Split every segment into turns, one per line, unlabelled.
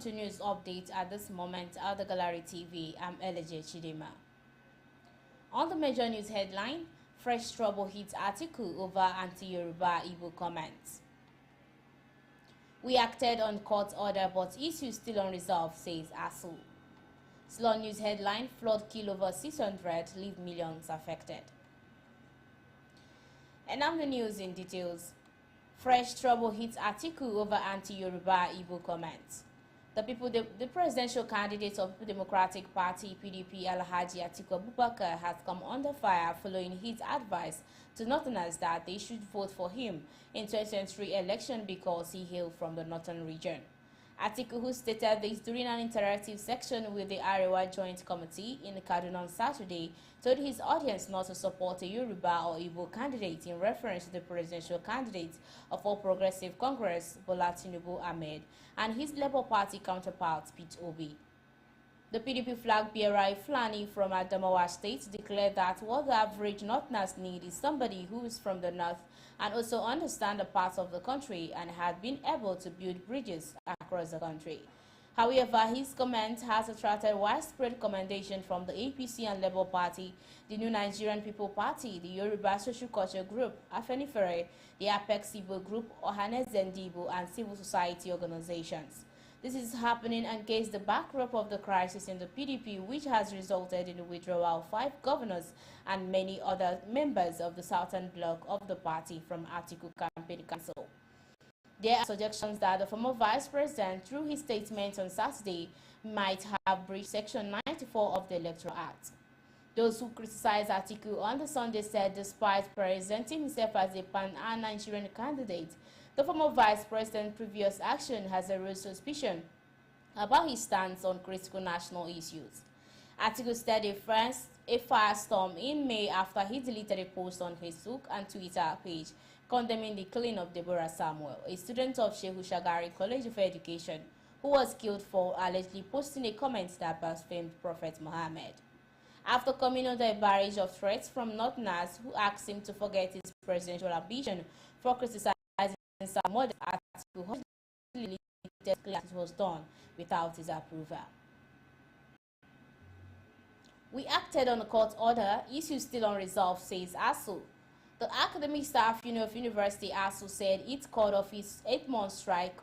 To news update at this moment at the Gallery TV. I'm Eleje Chidima. On the major news headline, fresh trouble hits Atiku over anti-Yoruba Igbo comments. We acted on court order but issues still unresolved, says ASU. Slow news headline, flood kill over 600, leave millions affected. And now the news in details. Fresh trouble hits Atiku over anti-Yoruba Igbo comments. The presidential candidate of the Democratic Party (PDP), Alhaji Atiku Abubakar, has come under fire following his advice to Northerners that they should vote for him in 2023 election because he hailed from the northern region. Atiku, who stated this during an interactive section with the Arewa Joint Committee in Kaduna on Saturday, told his audience not to support a Yoruba or Igbo candidate in reference to the presidential candidate of All Progressive Congress, Bola Tinubu Ahmed, and his Labour Party counterpart, Pete Obi. The PDP flag bearer Fulani from Adamawa State declared that what the average Northerners need is somebody who is from the north and also understand the parts of the country and had been able to build bridges across the country. However, his comment has attracted widespread commendation from the APC and Labour Party, the New Nigerian People Party, the Yoruba Social Culture Group, Afenifere, the Apex Igbo Group, Ohanes Zendibo, and civil society organizations. This is happening against the backdrop of the crisis in the PDP, which has resulted in the withdrawal of 5 governors and many other members of the southern bloc of the party from Atiku Campaign Council. There are suggestions that the former vice president, through his statement on Saturday, might have breached Section 94 of the Electoral Act. Those who criticized Atiku on the Sunday said despite presenting himself as a pan-Nigerian candidate, the former vice president's previous action has raised suspicion about his stance on critical national issues. Atiku started a firestorm in May after he deleted a post on Facebook and Twitter page condemning the killing of Deborah Samuel, a student of Shehu Shagari College of Education, who was killed for allegedly posting a comment that blasphemed Prophet Muhammad. After coming under a barrage of threats from Northerners who asked him to forget his presidential ambition for criticizing Samuel, Atiku it was done without his approval. We acted on a court order, issues still unresolved, says ASU. The Academic Staff Union of University ASU said it called off its 8-month strike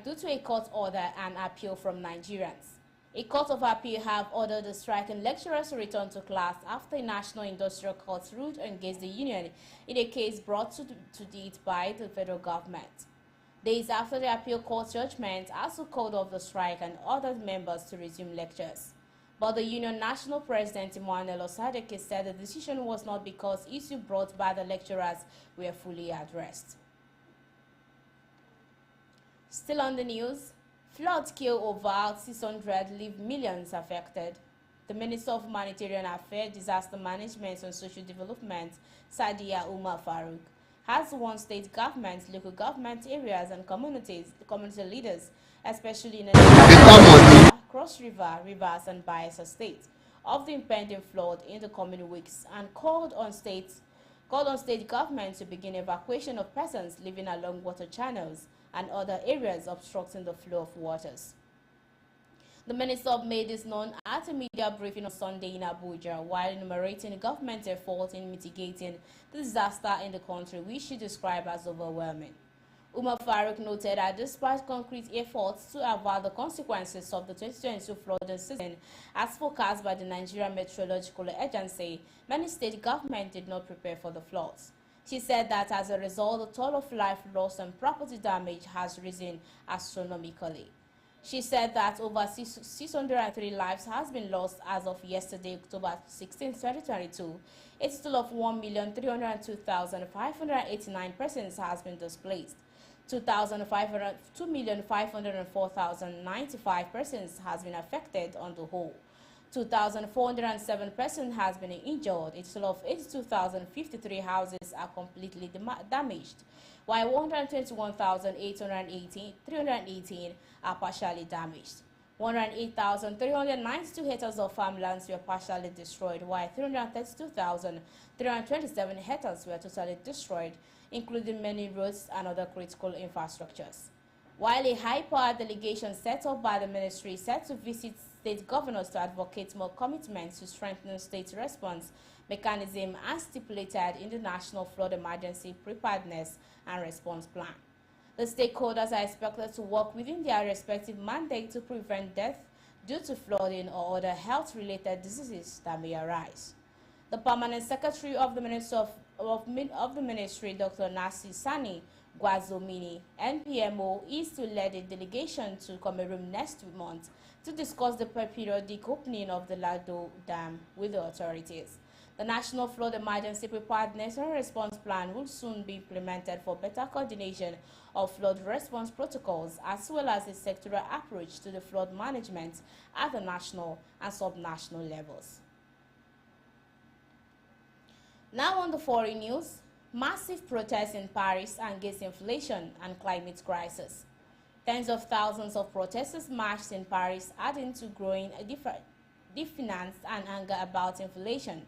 due to a court order and appeal from Nigerians. A court of appeal have ordered the striking lecturers to return to class after a National Industrial Court ruled against the union in a case brought to it by the federal government. Days after the appeal court judgment, ASU called off the strike and ordered members to resume lectures. But the union national president Emmanuel Osadeke said the decision was not because issues brought by the lecturers were fully addressed. Still on the news, flood kill over 600, leave millions affected. The Minister of Humanitarian Affairs, Disaster Management and Social Development, Sadia Umar Farouk, has warned state governments, local government areas and community leaders, especially in the Cross River, Rivers and Bayelsa states, of the impending flood in the coming weeks and called on state government to begin evacuation of persons living along water channels and other areas obstructing the flow of waters. The minister made this known at a media briefing on Sunday in Abuja while enumerating government efforts in mitigating the disaster in the country, which she described as overwhelming. Umar Farouk noted that despite concrete efforts to avoid the consequences of the 2022 flooding season, as forecast by the Nigerian Meteorological Agency, many state governments did not prepare for the floods. She said that as a result, the toll of life loss and property damage has risen astronomically. She said that over 603 lives has been lost as of yesterday, October 16, 2022. A total of 1,302,589 persons has been displaced. 2,504,095 persons has been affected on the whole. 2,407 persons has been injured. A total of 82,053 houses are completely damaged, while 121,318 are partially damaged. 108,392 hectares of farmlands were partially destroyed, while 332,327 hectares were totally destroyed, including many roads and other critical infrastructures. While a high-powered delegation set up by the ministry set to visit state governors to advocate more commitments to strengthen state response mechanism as stipulated in the National Flood Emergency Preparedness and Response Plan. The stakeholders are expected to work within their respective mandate to prevent death due to flooding or other health-related diseases that may arise. The Permanent Secretary of the Ministry of the Ministry, Dr. Nasi Sani Guazomini, NPMO, is to lead a delegation to Cameroon next month to discuss the periodic opening of the Lado Dam with the authorities. The National Flood Emergency Preparedness and Response Plan will soon be implemented for better coordination of flood response protocols as well as a sectoral approach to the flood management at the national and subnational levels. Now on the foreign news, massive protests in Paris against inflation and climate crisis. Tens of thousands of protesters marched in Paris, adding to growing defiance and anger about inflation,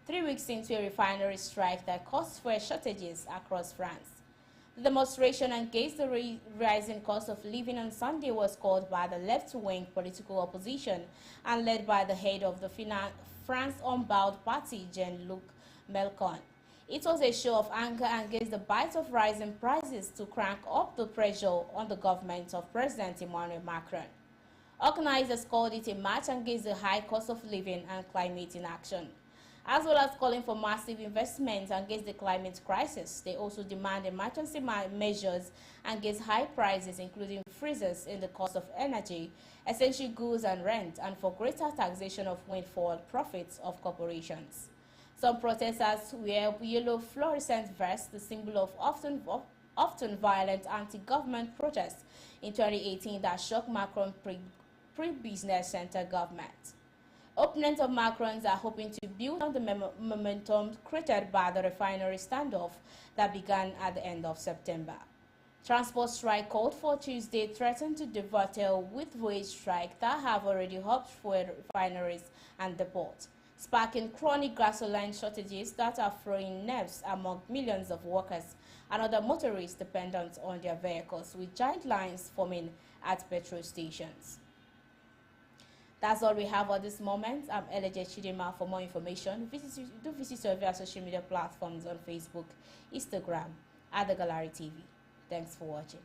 3 weeks into a refinery strike that caused fuel shortages across France. The demonstration against the rising cost of living on Sunday was called by the left-wing political opposition and led by the head of the France Unbowed Party, Jean-Luc Mélenchon. It was a show of anger against the bite of rising prices to crank up the pressure on the government of President Emmanuel Macron. Organizers called it a march against the high cost of living and climate inaction. As well as calling for massive investments against the climate crisis, they also demand emergency measures against high prices, including freezes in the cost of energy, essential goods and rent, and for greater taxation of windfall profits of corporations. Some protesters wear yellow fluorescent vests, the symbol of often violent anti-government protests in 2018 that shocked Macron's pre-business center government. Opponents of Macron's are hoping to build on the momentum created by the refinery standoff that began at the end of September. Transport strike called for Tuesday threatened to dovetail with wage strike that have already helped fuel refineries and depots, sparking chronic gasoline shortages that are throwing nerves among millions of workers and other motorists dependent on their vehicles, with giant lines forming at petrol stations. That's all we have at this moment. I'm Eleje Chidima. For more information, do visit our various social media platforms on Facebook, Instagram, at The Gallery TV. Thanks for watching.